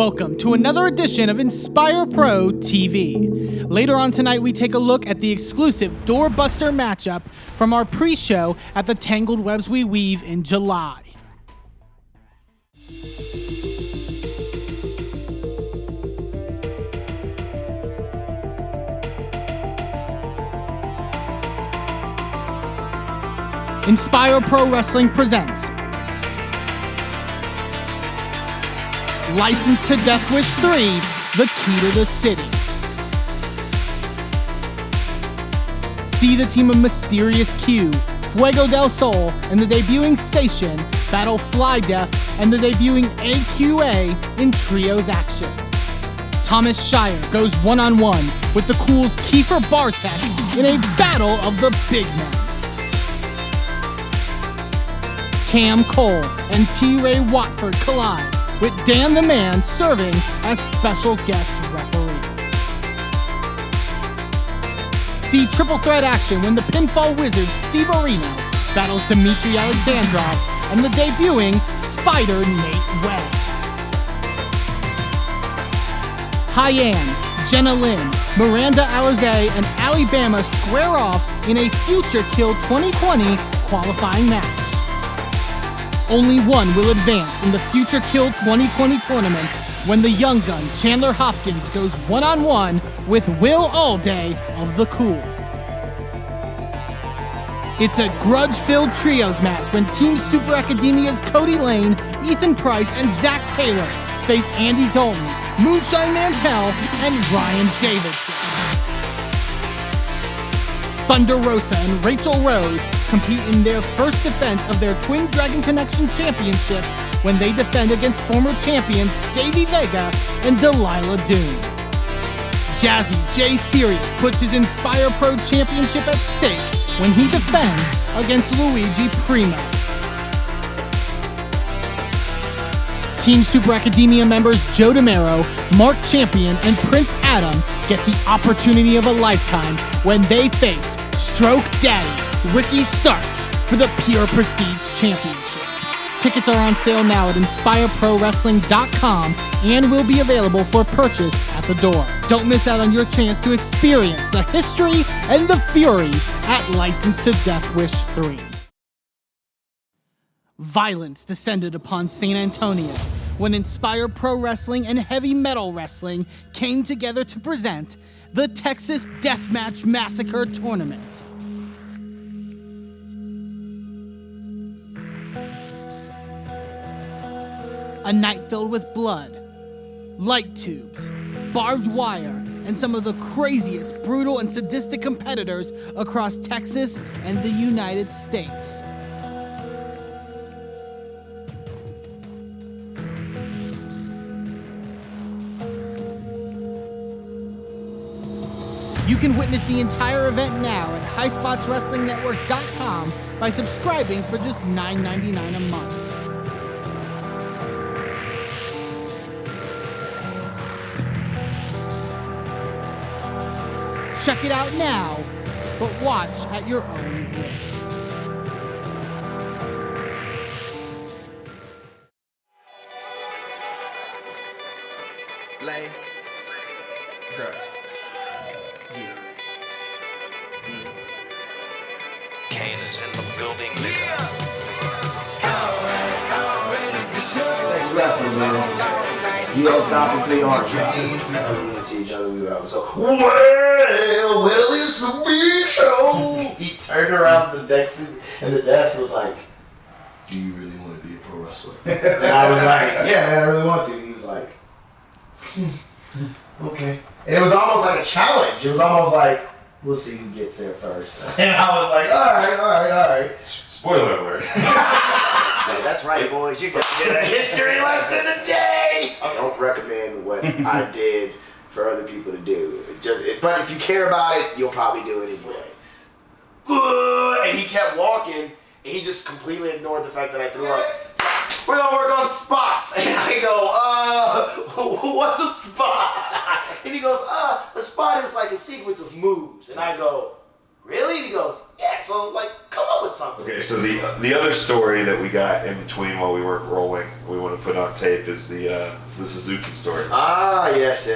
Welcome to another edition of Inspire Pro TV. Later on tonight, we take a look at the exclusive doorbuster matchup from our pre-show at the Tangled Webs We Weave in July. Inspire Pro Wrestling presents Licensed to Death Wish 3, The Key to the City. See the team of Mysterious Q, Fuego del Sol, and the debuting Sation battle Fly Death and the debuting AQA in trios action. Thomas Shire goes one-on-one with the Cool's Kiefer Bartek in a battle of the big men. Cam Cole and T-Ray Watford collide, with Dan the Man serving as special guest referee. See triple threat action when the pinfall wizard Steve Areno battles Dimitri Alexandrov and the debuting Spider Nate Webb. Hyann, Jenna Lynn, Miranda Alizé, and Alabama square off in a Future Kill 2020 qualifying match. Only one will advance in the Future Kill 2020 tournament when the young gun Chandler Hopkins goes one-on-one with Will Allday of The Cool. It's a grudge-filled trios match when Team Super Academia's Cody Lane, Ethan Price, and Zach Taylor face Andy Dalton, Moonshine Mantell, and Ryan Davidson. Thunder Rosa and Rachel Rose compete in their first defense of their Twin Dragon Connection Championship when they defend against former champions Davey Vega and Delilah Doom. Jazzy J Sirius puts his Inspire Pro Championship at stake when he defends against Luigi Primo. Team Super Academia members Joe Demaro, Mark Champion, and Prince Adam get the opportunity of a lifetime when they face Stroke Daddy Ricky Starks for the Pure Prestige Championship. Tickets are on sale now at InspireProWrestling.com and will be available for purchase at the door. Don't miss out on your chance to experience the history and the fury at Licensed to Death Wish 3. Violence descended upon San Antonio when Inspire Pro Wrestling and Heavy Metal Wrestling came together to present the Texas Deathmatch Massacre Tournament. A night filled with blood, light tubes, barbed wire, and some of the craziest, brutal, and sadistic competitors across Texas and the United States. You can witness the entire event now at HighSpotsWrestlingNetwork.com by subscribing for just $9.99 a month. Check it out now, but watch at your own risk. Lay, sir. Kane is in the building, nigga. Thanks wrestling, man. You don't stop until you aren't stopping. We would see each other, we would always go, well, it's the big show. He turned around the desk, and the desk was like, do you really want to be a pro wrestler? And I was like, yeah, man, I really want to. And he was like, okay. And it was almost like a challenge. It was almost like, we'll see who gets there first. And I was like, all right. Spoiler alert. That's right, boys. You got to get a history lesson today. I don't recommend what I did for other people to do. But if you care about it, you'll probably do it anyway. And he kept walking, and he just completely ignored the fact that I threw up. We're going to work on spots. And I go, what's a spot? And he goes, a spot is like a sequence of moves. And I go, Really? And he goes, yeah, so, like, come up with something. Okay, so the other story that we got in between while we weren't rolling, we want to put on tape, is the Suzuki story. Ah, yes.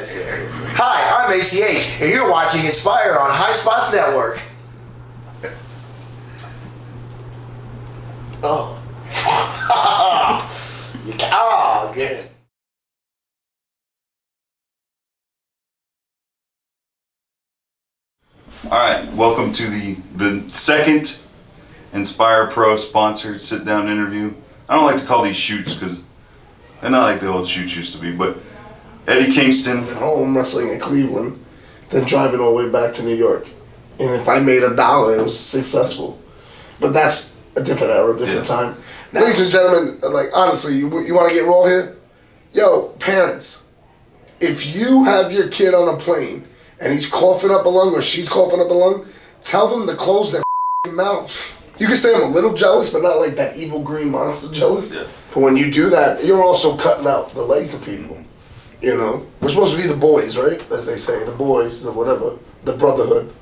Hi, I'm ACH, and you're watching Inspire on High Spots Network. Oh. Good. All right, welcome to the second Inspire Pro sponsored sit-down interview. I don't like to call these shoots because they're not like the old shoots used to be, but Eddie Kingston. Home wrestling in Cleveland, then driving all the way back to New York. And if I made $1, it was successful. But that's a different era, different time. Ladies and gentlemen, like, honestly, you want to get raw here? Yo, parents, if you have your kid on a plane and he's coughing up a lung or she's coughing up a lung, tell them to close their mouth. You can say I'm a little jealous, but not like that evil green monster jealous. Yeah. But when you do that, you're also cutting out the legs of people. You know? We're supposed to be the boys, right? As they say, the boys, the whatever, the brotherhood.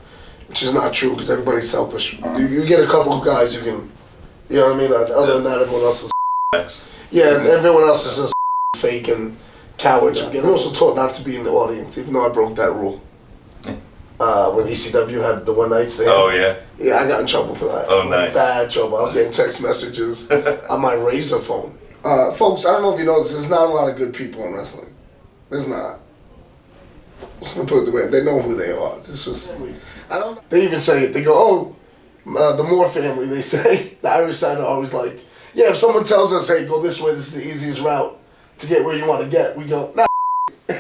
Which is not true because everybody's selfish. You get a couple of guys who can, you know what I mean? Other than that, everyone else is yeah, everyone else is just fake and cowards. We're also taught not to be in the audience, even though I broke that rule. When ECW had the one night stand. Oh, yeah? Yeah, I got in trouble for that. Oh, nice. Bad trouble. I was getting text messages on my Razor phone. Folks, I don't know if you know this, there's not a lot of good people in wrestling. There's not. I'm just going to put it the way, they know who they are. It's just, I don't know. They even say it. They go, the Moore family, they say. The Irish side are always like, yeah, if someone tells us, hey, go this way, this is the easiest route to get where you want to get, we go, nah,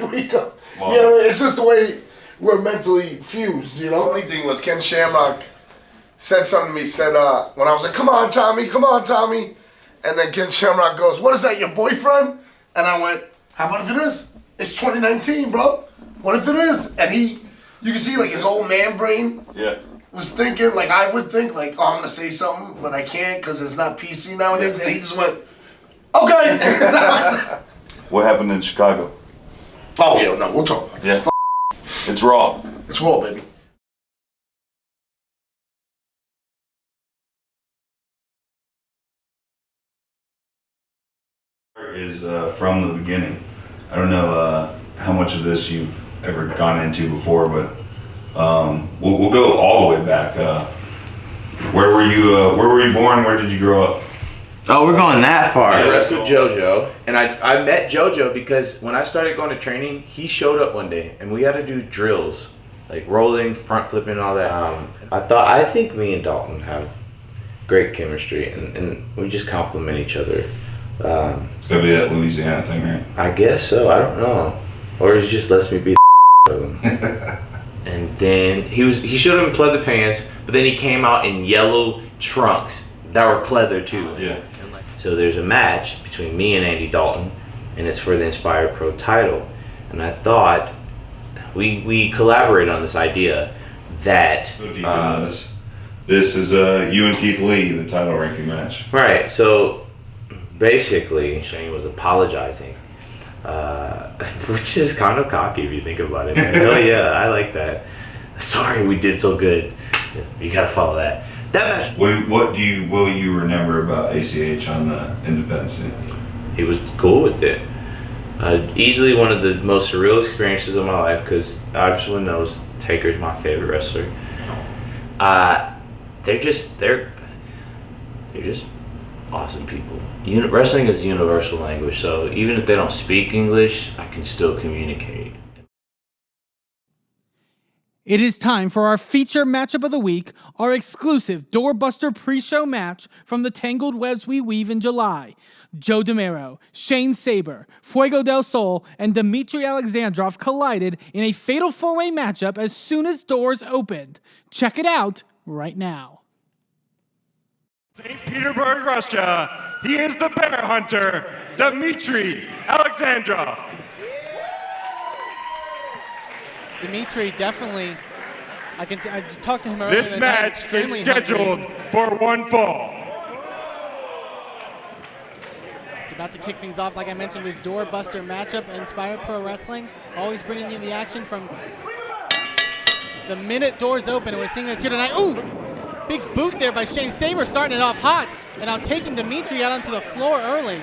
we go. Wow. You know, it's just the way we're mentally fused, you know? The funny thing was Ken Shamrock said something to me, said, when I was like, come on, Tommy. And then Ken Shamrock goes, what is that, your boyfriend? And I went, how about if it is? It's 2019, bro. What if it is? And you can see like his old man brain was thinking, like I would think, like, oh, I'm going to say something, but I can't because it's not PC nowadays. And he just went, okay. What happened in Chicago? Oh, yeah, no, we'll talk about it. Yeah. It's raw. It's raw, baby. Is from the beginning. I don't know how much of this you've ever gone into before, but we'll go all the way back. Where were you born? Where did you grow up? Oh, we're going that far. Yeah, I wrestled JoJo, and I met JoJo because when I started going to training, he showed up one day, and we had to do drills, like rolling, front flipping, all that. I think me and Dalton have great chemistry, and we just complement each other. It's gotta be that Louisiana thing, right? I guess so. I don't know, or he just lets me be the of him. And then he showed up in pleather pants, but then he came out in yellow trunks that were pleather too. Yeah. So there's a match between me and Andy Dalton, and it's for the Inspire Pro title. And I thought we collaborated on this idea that this is you and Keith Lee, the title ranking match. Right. So basically, Shane was apologizing, which is kind of cocky if you think about it. Like, oh yeah, I like that. Sorry, we did so good. You gotta follow that. That match. What will you remember about ACH on the Independence Day? He was cool with it. Easily one of the most surreal experiences of my life because everyone knows Taker's my favorite wrestler. They're just awesome people. Wrestling is a universal language, so even if they don't speak English, I can still communicate. It is time for our feature matchup of the week, our exclusive doorbuster pre-show match from the Tangled Webs We Weave in July. Joe Demaro, Shane Saber, Fuego del Sol, and Dimitri Alexandrov collided in a fatal four-way matchup as soon as doors opened. Check it out right now. St. Petersburg, Russia, he is the bear hunter, Dimitri Alexandrov. Dimitri, definitely. I talked to him earlier. This match is scheduled for one fall. He's about to kick things off, like I mentioned, this doorbuster matchup, Inspire Pro Wrestling, always bringing you the action from the minute doors open, and we're seeing this here tonight. Ooh, big boot there by Shane Saber, starting it off hot, and now taking Dimitri out onto the floor early.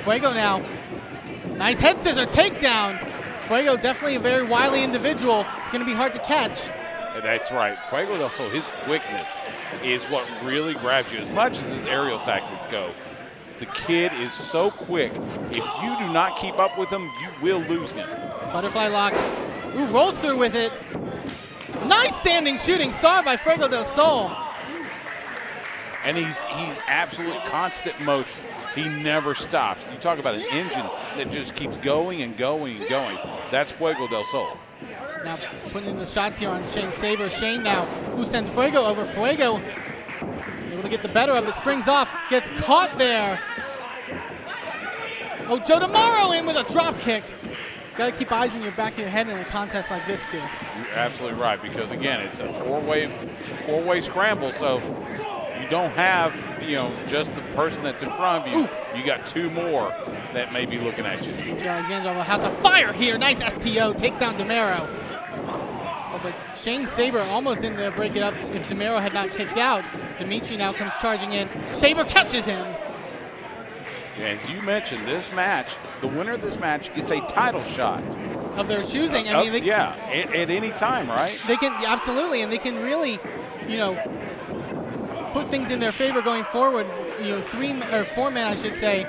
Fuego now. Nice head scissor takedown. Fuego definitely a very wily individual. It's going to be hard to catch. That's right. Fuego del Sol, his quickness is what really grabs you as much as his aerial tactics go. The kid is so quick. If you do not keep up with him, you will lose him. Butterfly lock. Ooh, rolls through with it. Nice standing shooting star by Fuego del Sol. And he's absolute constant motion. He never stops. You talk about an engine that just keeps going and going and going. That's Fuego del Sol. Now putting in the shots here on Shane Saber. Shane now, who sends Fuego over. Fuego able to get the better of it. Springs off, gets caught there. Oh, Joe Demaro in with a drop kick. Got to keep eyes in your back of your head in a contest like this, Stu. You're absolutely right, because again, it's a four-way scramble, so you don't have, just the person that's in front of you. Ooh. You got two more that may be looking at you. Alexandrov, a house of fire here. Nice STO, takes down Demaro. Oh, but Shane Saber almost in there break it up if Demaro had not kicked out. Dimitri now comes charging in. Saber catches him. As you mentioned, this match, the winner of this match gets a title shot. Of their choosing. I mean, at any time, right? They can, absolutely, and they can really, put things in their favor going forward. 3 or 4 men, I should say,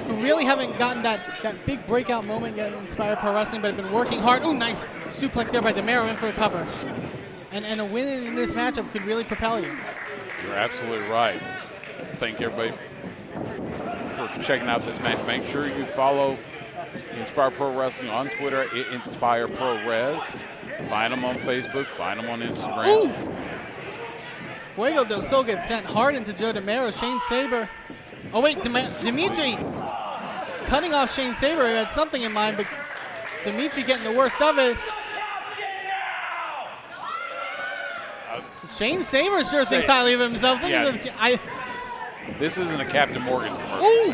who really haven't gotten that big breakout moment yet in Inspire Pro Wrestling, but have been working hard. Ooh, nice suplex there by Demaro in for a cover. And a win in this matchup could really propel you. You're absolutely right. Thank everybody for checking out this match. Make sure you follow Inspire Pro Wrestling on Twitter, Inspire Pro Res. Find them on Facebook, find them on Instagram. Ooh! Fuego del Sol gets sent hard into Joe Demaro. Shane Saber. Oh, wait, Dimitri cutting off Shane Saber. He had something in mind, but Dimitri getting the worst of it. Shane Saber sure thinks highly of himself. This isn't a Captain Morgan's commercial.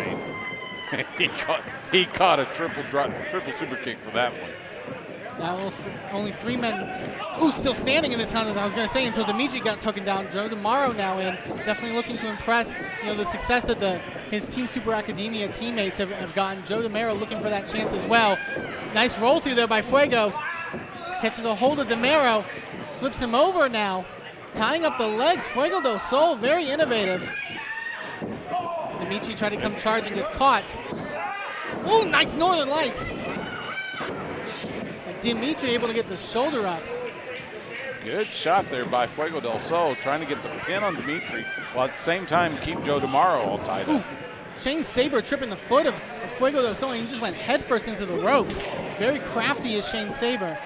He caught a triple super kick for that one. Now only 3 men. Ooh, still standing in this contest. I was going to say until Dimitri got taken down. Joe Demaro now in, definitely looking to impress. The success that his Team Super Academia teammates have gotten. Joe Demaro looking for that chance as well. Nice roll through there by Fuego. Catches a hold of Demaro, flips him over now, tying up the legs. Fuego del Sol, very innovative. Dimitri tried to come charging, gets caught. Ooh, nice Northern Lights. And Dimitri able to get the shoulder up. Good shot there by Fuego del Sol, trying to get the pin on Dimitri, while at the same time keep Joe Demaro all tied up. Shane Saber tripping the foot of Fuego del Sol, and he just went headfirst into the ropes. Very crafty is Shane Saber.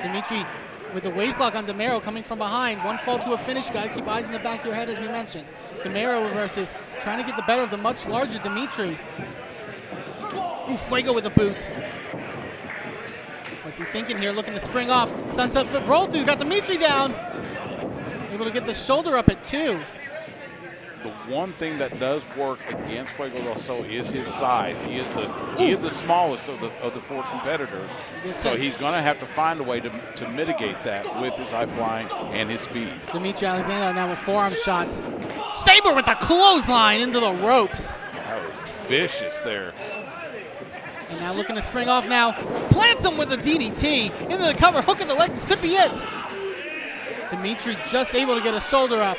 Dimitri with the waistlock on Demaro coming from behind. One fall to a finish. Got to keep eyes in the back of your head, as we mentioned. Demaro versus trying to get the better of the much larger Dimitri. Ooh, Fuego with a boot. What's he thinking here? Looking to spring off. Sunset flip roll through. Got Dimitri down. Able to get the shoulder up at 2. The one thing that does work against Fuego del Sol is his size. He is the smallest of the 4 competitors. So he's going to have to find a way to mitigate that with his high flying and his speed. Dimitri Alexandrov now with forearm shots. Saber with a clothesline into the ropes. That was vicious there. And now looking to spring off now. Plants him with a DDT into the cover. Hook in the leg. This could be it. Dimitri just able to get a shoulder up.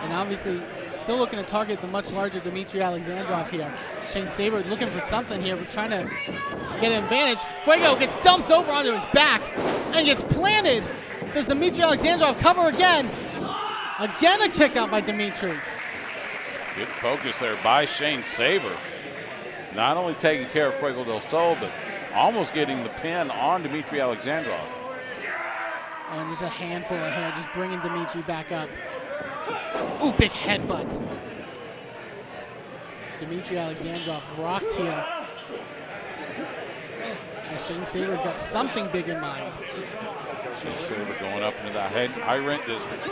And obviously still looking to target the much larger Dimitri Alexandrov here. Shane Saber looking for something here, but trying to get an advantage. Fuego gets dumped over onto his back and gets planted. Does Dimitri Alexandrov cover again? Again a kick out by Dimitri. Good focus there by Shane Saber. Not only taking care of Fuego del Sol, but almost getting the pin on Dimitri Alexandrov. Oh, and there's a handful of hair just bringing Dimitri back up. Ooh, big headbutt. Dimitri Alexandrov rocked here. And Shane Saber's got something big in mind. Shane Saber going up into that high rent district.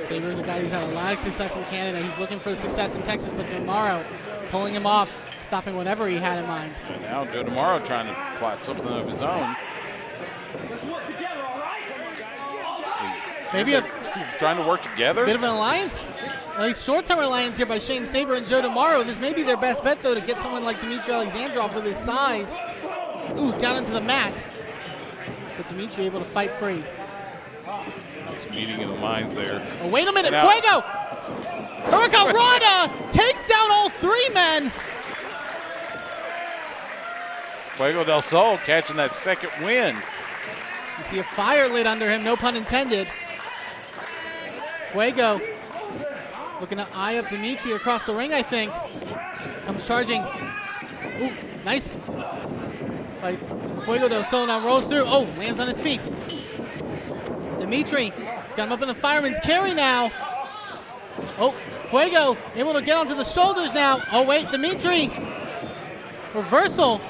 Saber's a guy who's had a lot of success in Canada. He's looking for success in Texas, but Demaro pulling him off, stopping whatever he had in mind. And now Joe Demaro trying to plot something of his own. Maybe a trying to work together. bit of an alliance, at least short-term alliance here by Shane Saber and Joe Demaro. This may be their best bet, though, to get someone like Dimitri Alexandrov with his size. Ooh, down into the mat. But Dimitri able to fight free. Nice meeting of the minds there. Oh, wait a minute, Now, Fuego! Hurricane Rana takes down all 3 men. Fuego del Sol catching that second win. You see a fire lit under him, no pun intended. Fuego looking to eye up Dimitri across the ring, I think. Comes charging. Ooh, nice. By Fuego del Sol now rolls through. Oh, lands on his feet. Dimitri, he's got him up in the fireman's carry now. Oh, Fuego able to get onto the shoulders now. Oh, wait, Dimitri. Reversal.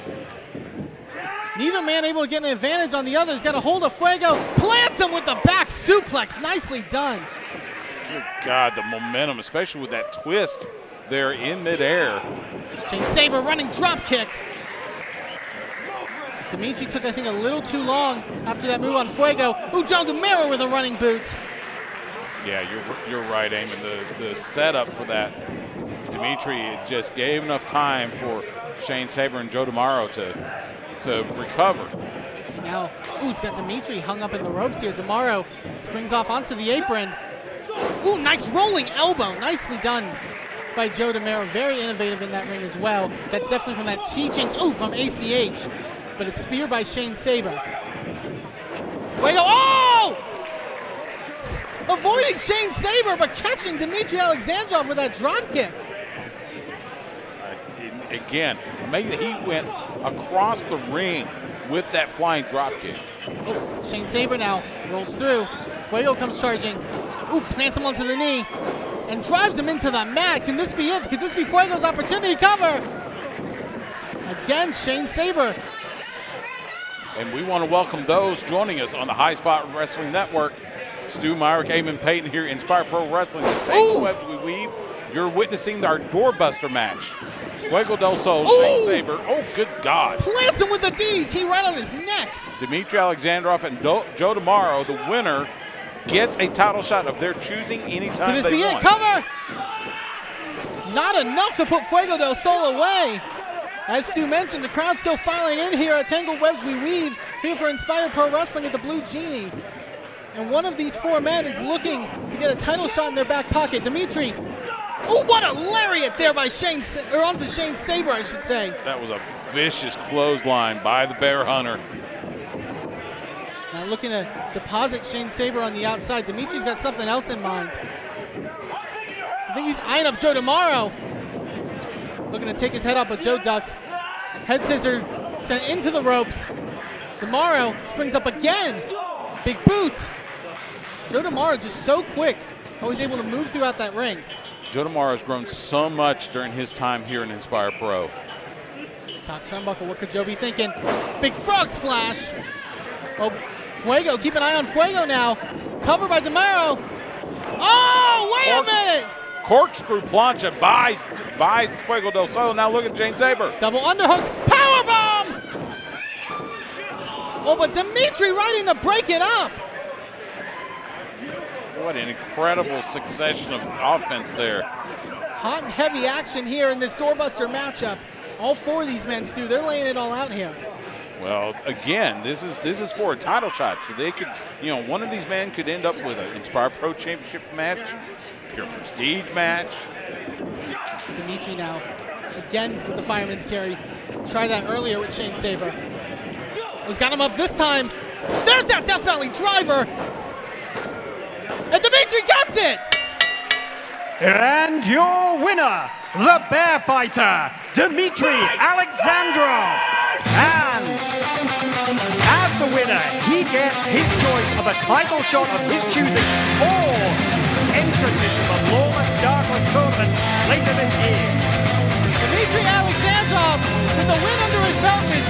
Neither man able to get an advantage on the other. He's got a hold of Fuego. Plants him with the back suplex. Nicely done. Good God, the momentum, especially with that twist there in midair. Shane Saber running drop kick. Dimitri took, I think, a little too long after that move on Fuego. Ooh, Joe Demaro with a running boot. Yeah, you're right, Eamon. The setup for that, Dimitri just gave enough time for Shane Saber and Joe Demaro to recover. Now, ooh, it's got Dimitri hung up in the ropes here. Demaro springs off onto the apron. Ooh, nice rolling elbow. Nicely done by Joe Demaro. Very innovative in that ring as well. That's definitely from that teachings. Ooh, from ACH. But a spear by Shane Saber. Fuego, oh! Avoiding Shane Saber, but catching Dimitri Alexandrov with that drop kick. Again, amazing. He went across the ring with that flying drop kick. Oh, Shane Saber now rolls through. Fuego comes charging. Ooh, plants him onto the knee and drives him into the mat. Can this be it? Could this be Fuego's opportunity cover? Again, Shane Saber. And we want to welcome those joining us on the High Spot Wrestling Network. Stu Myrick, Eamon Payton here, Inspire Pro Wrestling. The Tangle Webs we weave. You're witnessing our doorbuster match. Fuego del Sol, Shane Saber. Oh, good God. Plants him with the DDT right on his neck. Dimitri Alexandrov and Joe Demaro, the winner, gets a title shot of their choosing anytime Could this they be want. it? Cover! Not enough to put Fuego del Sol away. As Stu mentioned, the crowd's still filing in here at Tangled Webs We Weave, here for Inspired Pro Wrestling at the Blue Genie. And one of these 4 men is looking to get a title shot in their back pocket. Dimitri. Oh, what a lariat there by onto Shane Saber, I should say. That was a vicious clothesline by the Bear Hunter. Now looking to deposit Shane Saber on the outside. Dimitri's got something else in mind. I think he's eyeing up Joe Demaro. Looking to take his head off, but Joe ducks. Head scissor sent into the ropes. Demaro springs up again. Big boots. Joe Demaro just so quick. Always able to move throughout that ring. Joe Demaro has grown so much during his time here in Inspire Pro. Top turnbuckle, what could Joe be thinking? Big frog splash. Oh, Fuego, keep an eye on Fuego now. Cover by Demaro. Oh, wait a minute. Corkscrew plancha by Fuego del Sol. Now look at Shane Saber. Double underhook, powerbomb. Oh, but Dimitri ready to break it up. What an incredible succession of offense there. Hot and heavy action here in this doorbuster matchup. All 4 of these men, Stu, they're laying it all out here. Well, again, this is for a title shot. So they could, one of these men could end up with an Inspire Pro Championship match, pure prestige match. Dimitri now, again with the fireman's carry. Tried that earlier with Shane Saber. He's got him up this time. There's that Death Valley driver. And Dimitri gets it! And your winner, the Bear Fighter, Dimitri Alexandrov. And as the winner, he gets his choice of a title shot of his choosing or entrance into the Lawless Darkness tournament later this year. Dimitri Alexandrov with the win under his belt, this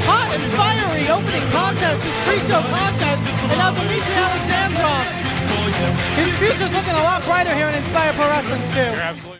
hot and fiery opening contest, this pre-show contest, and now Dimitri Alexandrov His future's looking a lot brighter here in Inspire Pro Wrestling too. You're absolutely